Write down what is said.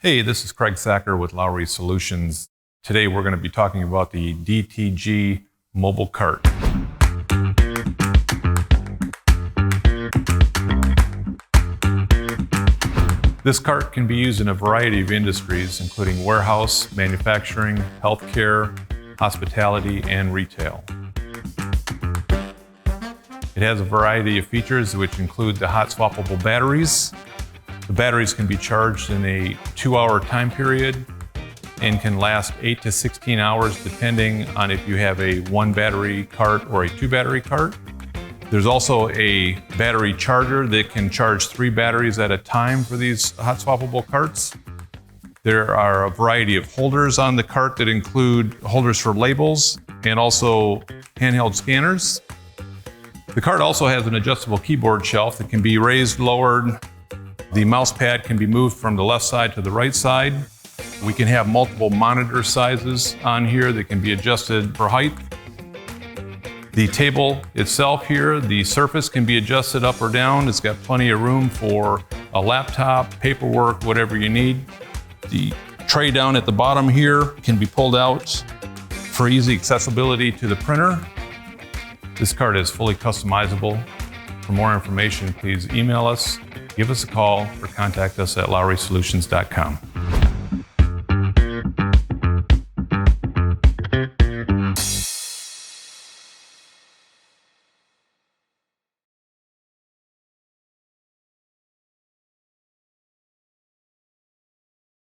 Hey, this is Craig Sacker with Lowry Solutions. Today we're going to be talking about the DTG Mobile Cart. This cart can be used in a variety of industries, including warehouse, manufacturing, healthcare, hospitality, and retail. It has a variety of features which include the hot swappable batteries. The batteries can be charged in a 2-hour time period and can last 8 to 16 hours depending on if you have a 1-battery cart or a 2-battery cart. There's also a battery charger that can charge 3 batteries at a time for these hot swappable carts. There are a variety of holders on the cart that include holders for labels and also handheld scanners. The cart also has an adjustable keyboard shelf that can be raised, lowered. The mouse pad can be moved from the left side to the right side. We can have multiple monitor sizes on here that can be adjusted for height. The table itself here, the surface can be adjusted up or down. It's got plenty of room for a laptop, paperwork, whatever you need. The tray down at the bottom here can be pulled out for easy accessibility to the printer. This cart is fully customizable. For more information, please email us, give us a call, or contact us at lowrysolutions.com.